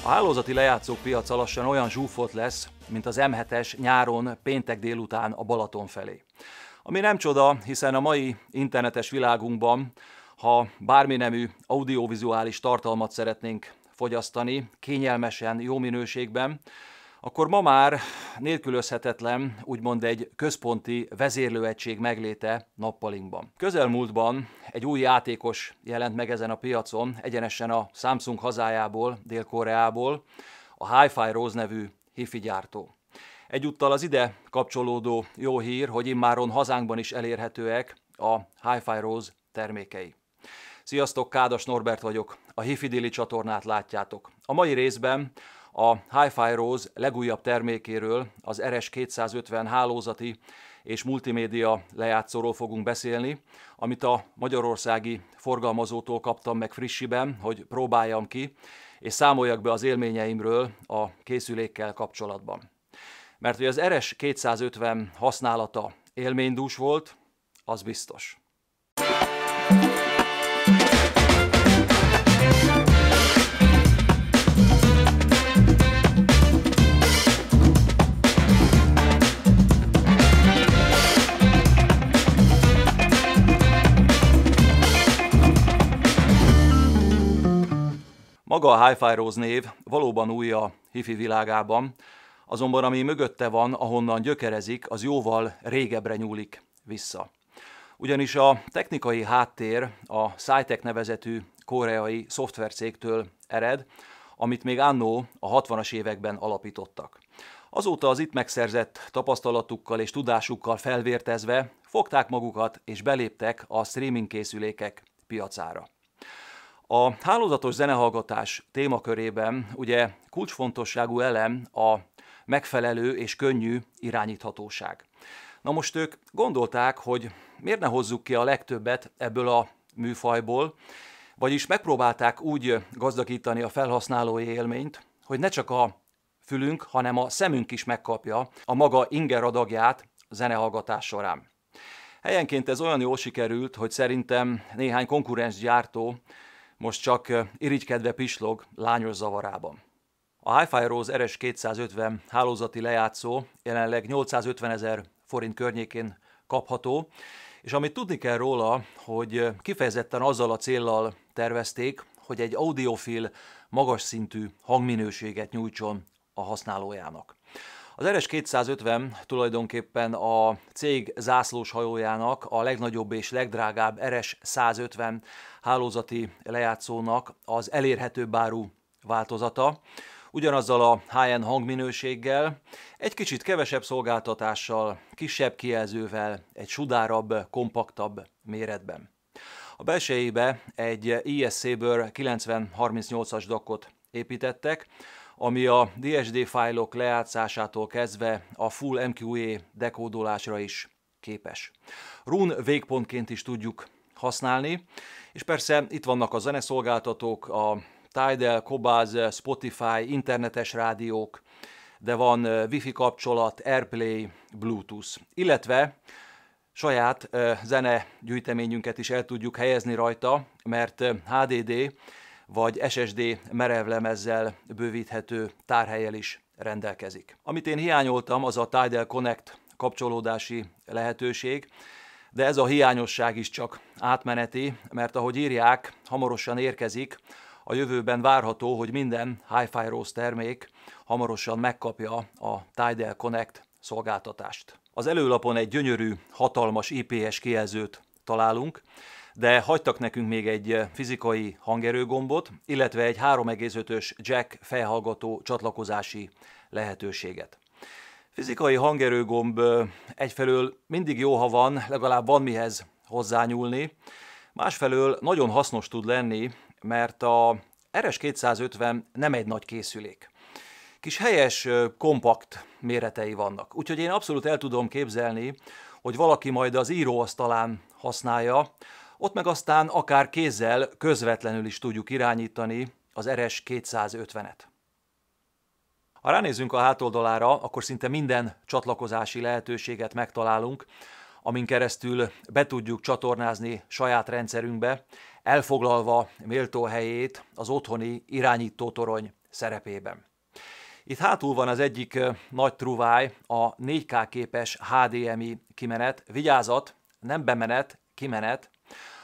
A hálózati lejátszók piaca lassan olyan zsúfolt lesz, mint az M7-es nyáron péntek délután a Balaton felé. Ami nem csoda, hiszen a mai internetes világunkban, ha bármi nemű audiovizuális tartalmat szeretnénk fogyasztani, kényelmesen, jó minőségben, akkor ma már nélkülözhetetlen úgymond egy központi vezérlőegység megléte nappalinkban. Közelmúltban egy új játékos jelent meg ezen a piacon, egyenesen a Samsung hazájából, Dél-Koreából, a Hi-Fi Rose nevű hi-fi gyártó. Egyúttal az ide kapcsolódó jó hír, hogy immáron hazánkban is elérhetőek a Hi-Fi Rose termékei. Sziasztok, Kádas Norbert vagyok, a Hi-Fi Daily csatornát látjátok. A mai részben a Hi-Fi Rose legújabb termékéről, az RS250 hálózati és multimédia lejátszóról fogunk beszélni, amit a magyarországi forgalmazótól kaptam meg frissiben, hogy próbáljam ki, és számoljak be az élményeimről a készülékkel kapcsolatban. Mert hogy az RS250 használata élménydús volt, az biztos. Maga a Hi-Fi Rose név valóban új a hi-fi világában, azonban ami mögötte van, ahonnan gyökerezik, az jóval régebbre nyúlik vissza. Ugyanis a technikai háttér a Cytek nevezetű koreai szoftvercégtől ered, amit még anno a 60-as években alapítottak. Azóta az itt megszerzett tapasztalatukkal és tudásukkal felvértezve fogták magukat és beléptek a streaming készülékek piacára. A hálózatos zenehallgatás témakörében ugye kulcsfontosságú elem a megfelelő és könnyű irányíthatóság. Na most ők gondolták, hogy miért ne hozzuk ki a legtöbbet ebből a műfajból, vagyis megpróbálták úgy gazdagítani a felhasználói élményt, hogy ne csak a fülünk, hanem a szemünk is megkapja a maga inger adagját zenehallgatás során. Helyenként ez olyan jól sikerült, hogy szerintem néhány konkurens gyártó most csak irigykedve pislog lányos zavarában. A Hi-Fi Rose RS250 hálózati lejátszó jelenleg 850 000 forint környékén kapható, és amit tudni kell róla, hogy kifejezetten azzal a céllal tervezték, hogy egy audiofil, magas szintű hangminőséget nyújtson a használójának. Az RS250 tulajdonképpen a cég zászlós hajójának, a legnagyobb és legdrágább RS150 hálózati lejátszónak az elérhetőbb áru változata, ugyanazzal a high-end hangminőséggel, egy kicsit kevesebb szolgáltatással, kisebb kijelzővel, egy sudárabb, kompaktabb méretben. A belsejébe egy ES Saber 9038-as DAC-ot építettek, ami a DSD fájlok lejátszásától kezdve a full MQA dekódolásra is képes. RUN végpontként is tudjuk használni, és persze itt vannak a zeneszolgáltatók, a Tidal, Qobuz, Spotify, internetes rádiók, de van Wi-Fi kapcsolat, AirPlay, Bluetooth, illetve saját zenegyűjteményünket is el tudjuk helyezni rajta, mert HDD vagy SSD merevlemezzel bővíthető tárhellyel is rendelkezik. Amit én hiányoltam, az a Tidal Connect kapcsolódási lehetőség, de ez a hiányosság is csak átmeneti, mert ahogy írják, hamarosan érkezik, a jövőben várható, hogy minden Hi-Fi Rose termék hamarosan megkapja a Tidal Connect szolgáltatást. Az előlapon egy gyönyörű, hatalmas IPS kijelzőt találunk, de hagytak nekünk még egy fizikai hangerőgombot, illetve egy 3,5-ös jack fejhallgató csatlakozási lehetőséget. Fizikai hangerőgomb egyfelől mindig jó, ha van, legalább van mihez hozzányúlni, másfelől nagyon hasznos tud lenni, mert a RS250 nem egy nagy készülék. Kis helyes, kompakt méretei vannak. Úgyhogy én abszolút el tudom képzelni, hogy valaki majd az íróasztalán használja, ott meg aztán akár kézzel közvetlenül is tudjuk irányítani az RS250-et. Ha ránézzünk a hátoldalára, akkor szinte minden csatlakozási lehetőséget megtalálunk, amin keresztül be tudjuk csatornázni saját rendszerünkbe, elfoglalva méltó helyét az otthoni irányítótorony szerepében. Itt hátul van az egyik nagy truváj, a 4K képes HDMI kimenet, vigyázat, nem bemenet, kimenet,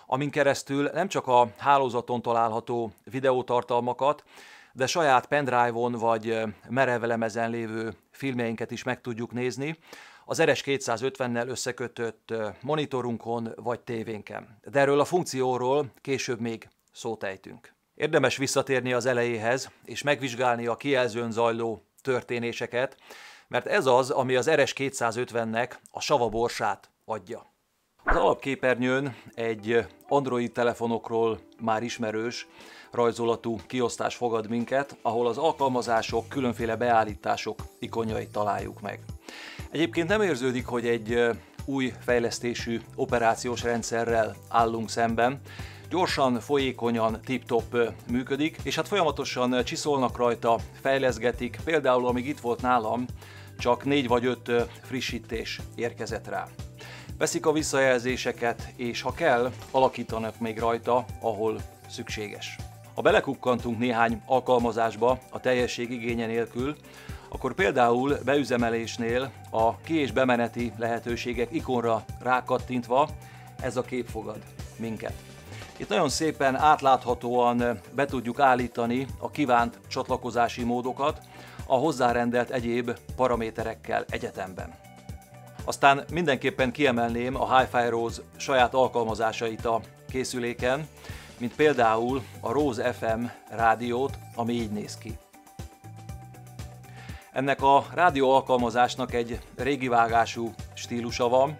amin keresztül nem csak a hálózaton található videótartalmakat, de saját pendrive-on vagy merevlemezen lévő filmjeinket is meg tudjuk nézni, az RS250-nel összekötött monitorunkon vagy tévénken. De erről a funkcióról később még szót ejtünk. Érdemes visszatérni az elejéhez, és megvizsgálni a kijelzőn zajló történéseket, mert ez az, ami az RS250-nek a savaborsát adja. Az alapképernyőn egy Android telefonokról már ismerős rajzolatú kiosztás fogad minket, ahol az alkalmazások, különféle beállítások ikonjait találjuk meg. Egyébként nem érződik, hogy egy új fejlesztésű operációs rendszerrel állunk szemben. Gyorsan, folyékonyan, tip-top működik, és hát folyamatosan csiszolnak rajta, fejleszgetik, például amíg itt volt nálam, csak 4 vagy 5 frissítés érkezett rá. Veszik a visszajelzéseket, és ha kell, alakítanak még rajta, ahol szükséges. Ha belekukkantunk néhány alkalmazásba a teljesség igénye nélkül, akkor például beüzemelésnél a ki- és bemeneti lehetőségek ikonra rákattintva ez a kép fogad minket. Itt nagyon szépen átláthatóan be tudjuk állítani a kívánt csatlakozási módokat a hozzárendelt egyéb paraméterekkel egyetemben. Aztán mindenképpen kiemelném a Hi-Fi Rose saját alkalmazásait a készüléken, mint például a Rose FM rádiót, ami így néz ki. Ennek a rádió alkalmazásnak egy régi vágású stílusa van,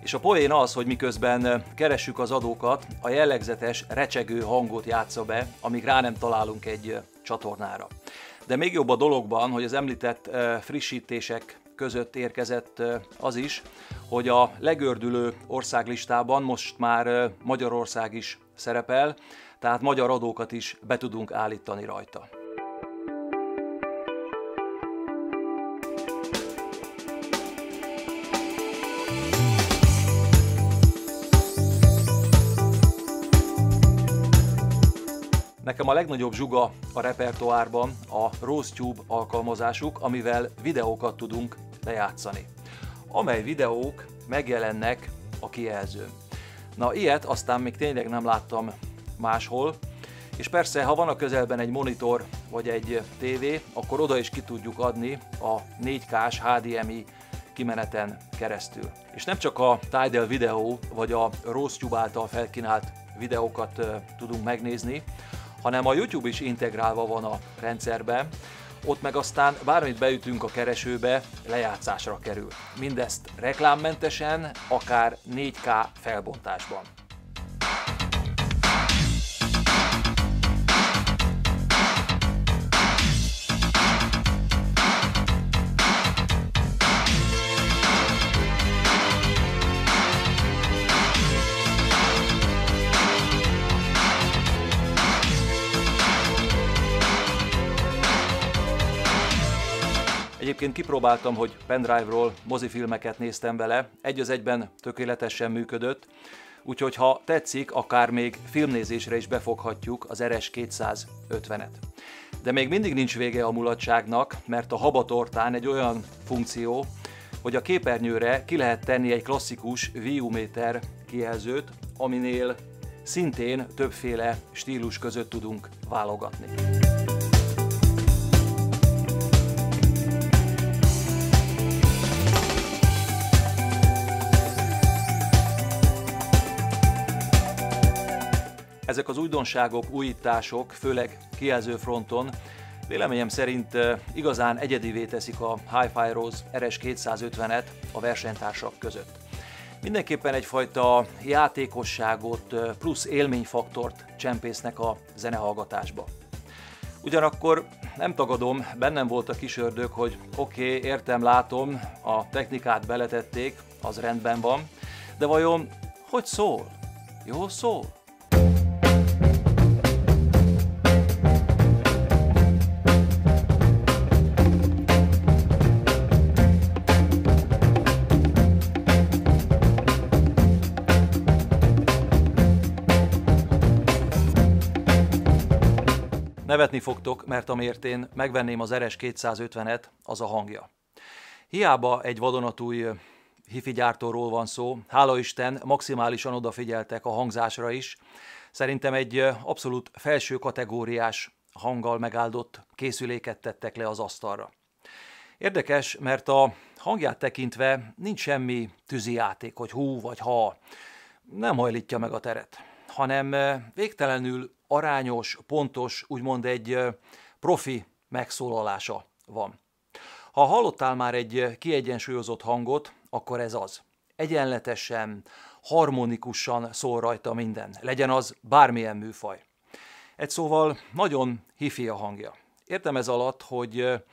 és a poén az, hogy miközben keressük az adókat, a jellegzetes recsegő hangot játsza be, amíg rá nem találunk egy csatornára. De még jobb a dologban, hogy az említett frissítések között érkezett az is, hogy a legördülő országlistában most már Magyarország is szerepel, tehát magyar adókat is be tudunk állítani rajta. Nekem a legnagyobb zsuga a repertoárban a RoseTube alkalmazásuk, amivel videókat tudunk lejátszani, amely videók megjelennek a kijelzőn. Na, ilyet aztán még tényleg nem láttam máshol, és persze, ha van a közelben egy monitor vagy egy tévé, akkor oda is ki tudjuk adni a 4K-s HDMI kimeneten keresztül. És nem csak a Tidal Video vagy a RoseTube által felkínált videókat tudunk megnézni, hanem a YouTube is integrálva van a rendszerben, ott meg aztán bármit beütünk a keresőbe, lejátszásra kerül. Mindezt reklámmentesen, akár 4K felbontásban. Egyébként kipróbáltam, hogy pendrive-ról mozifilmeket néztem vele, egy az egyben tökéletesen működött, úgyhogy ha tetszik, akár még filmnézésre is befoghatjuk az RS250-et. De még mindig nincs vége a mulatságnak, mert a habatortán egy olyan funkció, hogy a képernyőre ki lehet tenni egy klasszikus VU-méter kijelzőt, aminél szintén többféle stílus között tudunk válogatni. Ezek az újdonságok, újítások, főleg kijelzőfronton véleményem szerint igazán egyedivé teszik a Hi-Fi Rose RS250-et a versenytársak között. Mindenképpen egyfajta játékosságot, plusz élményfaktort csempésznek a zenehallgatásba. Ugyanakkor nem tagadom, bennem volt a kis ördög, hogy oké, értem, látom, a technikát beletették, az rendben van, de vajon hogy szól? Jól szól? Nevetni fogtok, mert amiért én megvenném az RS250-et, az a hangja. Hiába egy vadonatúj hifi gyártóról van szó, hála Isten, maximálisan odafigyeltek a hangzásra is. Szerintem egy abszolút felső kategóriás hanggal megáldott készüléket tettek le az asztalra. Érdekes, mert a hangját tekintve nincs semmi tűzijáték, hogy hú vagy ha, nem hajlítja meg a teret, hanem végtelenül arányos, pontos, úgymond egy profi megszólalása van. Ha hallottál már egy kiegyensúlyozott hangot, akkor ez az. Egyenletesen, harmonikusan szól rajta minden, legyen az bármilyen műfaj. Egy szóval nagyon hifi a hangja. Értem ez alatt, hogy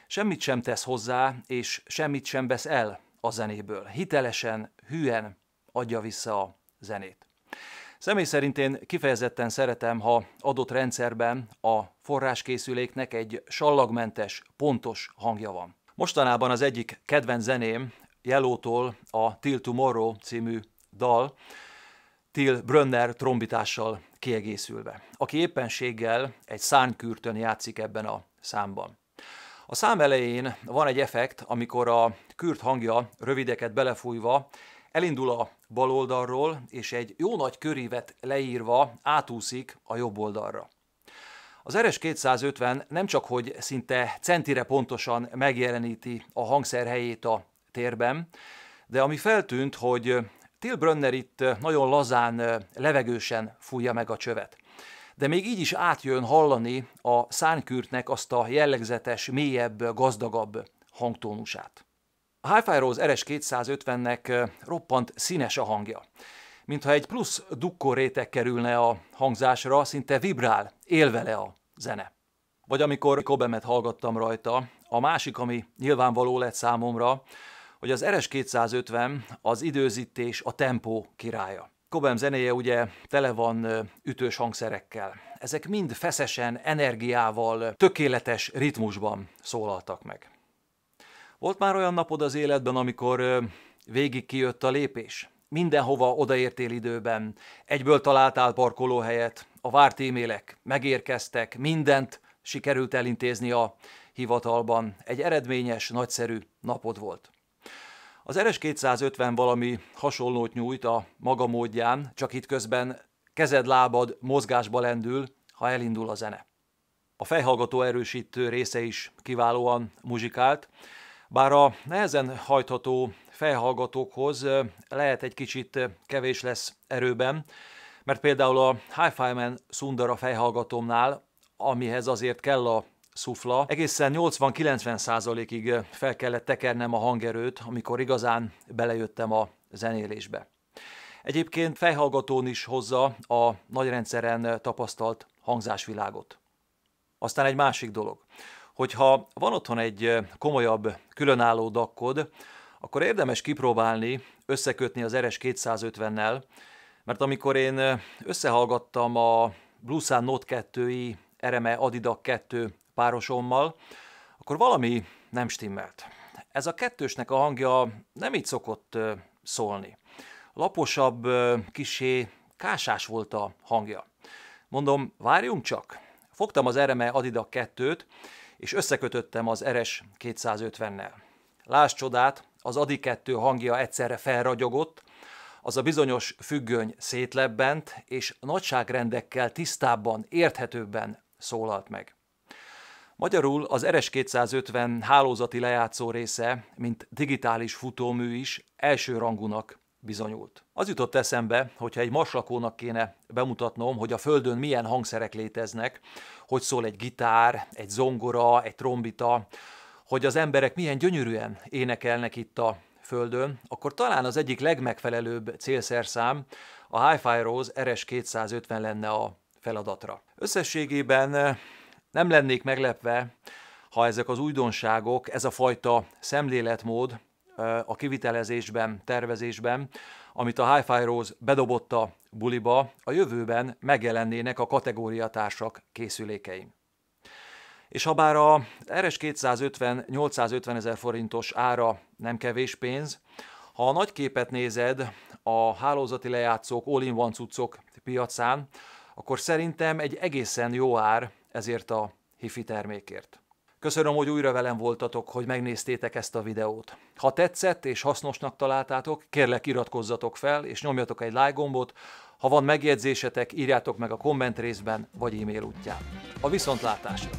semmit sem tesz hozzá, és semmit sem vesz el a zenéből. Hitelesen, hűen adja vissza a zenét. Személy szerint én kifejezetten szeretem, ha adott rendszerben a forráskészüléknek egy sallagmentes, pontos hangja van. Mostanában az egyik kedvenc zeném Yellow-tól a Till Tomorrow című dal, Till Brönner trombitással kiegészülve, aki éppenséggel egy szárnykürtön játszik ebben a számban. A szám elején van egy effekt, amikor a kürt hangja rövideket belefújva elindul a bal oldalról, és egy jó nagy körívet leírva átúszik a jobb oldalra. Az RS250 nem csak hogy szinte centire pontosan megjeleníti a hangszer helyét a térben, de ami feltűnt, hogy Till Brönner itt nagyon lazán, levegősen fújja meg a csövet. De még így is átjön hallani a szárnykürtnek azt a jellegzetes, mélyebb, gazdagabb hangtónusát. A Hi-Fi Rose RS250-nek roppant színes a hangja. Mintha egy plusz dukkor réteg kerülne a hangzásra, szinte vibrál, él vele a zene. Vagy amikor Cobemet hallgattam rajta, a másik, ami nyilvánvaló lett számomra, hogy az RS250 az időzítés, a tempó királya. Cobham zenéje ugye tele van ütős hangszerekkel. Ezek mind feszesen, energiával, tökéletes ritmusban szólaltak meg. Volt már olyan napod az életben, amikor végig kijött a lépés? Mindenhova odaértél időben, egyből találtál parkolóhelyet, a várt e-mailek megérkeztek, mindent sikerült elintézni a hivatalban. Egy eredményes, nagyszerű napod volt. Az RS250 valami hasonlót nyújt a maga módján, csak itt közben kezed-lábad mozgásba lendül, ha elindul a zene. A fejhallgató erősítő része is kiválóan muzsikált, bár a nehezen hajtható fejhallgatókhoz lehet egy kicsit kevés lesz erőben, mert például a Hi-Fi Man Sundara fejhallgatómnál, amihez azért kell a szufla, egészen 80-90%-ig fel kellett tekernem a hangerőt, amikor igazán belejöttem a zenélésbe. Egyébként fejhallgatón is hozza a nagyrendszeren tapasztalt hangzásvilágot. Aztán egy másik dolog, hogyha van otthon egy komolyabb, különálló dakkod, akkor érdemes kipróbálni, összekötni az RS250-nel, mert amikor én összehallgattam a Bluesun Note 2i RME Adidac 2 párosommal, akkor valami nem stimmelt. Ez a kettősnek a hangja nem így szokott szólni. Laposabb, kissé kásás volt a hangja. Mondom, várjunk csak. Fogtam az RME Adidac 2-t, és összekötöttem az RS250-nel. Lásd csodát, az Adi 2 hangja egyszerre felragyogott, az a bizonyos függöny szétlebbent, és nagyságrendekkel tisztábban, érthetőbben szólalt meg. Magyarul az RS250 hálózati lejátszó része, mint digitális futómű is elsőrangúnak bizonyult. Az jutott eszembe, hogyha egy maslakónak kéne bemutatnom, hogy a Földön milyen hangszerek léteznek, hogy szól egy gitár, egy zongora, egy trombita, hogy az emberek milyen gyönyörűen énekelnek itt a Földön, akkor talán az egyik legmegfelelőbb célszerszám a Hi-Fi Rose RS250 lenne a feladatra. Összességében nem lennék meglepve, ha ezek az újdonságok, ez a fajta szemléletmód a kivitelezésben, tervezésben, amit a Hi-Fi Rose bedobott a buliba, a jövőben megjelennének a kategóriatársak készülékein. És ha bár a RS250 850 000 forintos ára nem kevés pénz, ha a nagy képet nézed a hálózati lejátszók, all-in-one cuccok piacán, akkor szerintem egy egészen jó ár ezért a hifi termékért. Köszönöm, hogy újra velem voltatok, hogy megnéztétek ezt a videót. Ha tetszett és hasznosnak találtátok, kérlek iratkozzatok fel és nyomjatok egy like gombot. Ha van megjegyzésetek, írjátok meg a komment részben vagy e-mail útján. A viszontlátásra!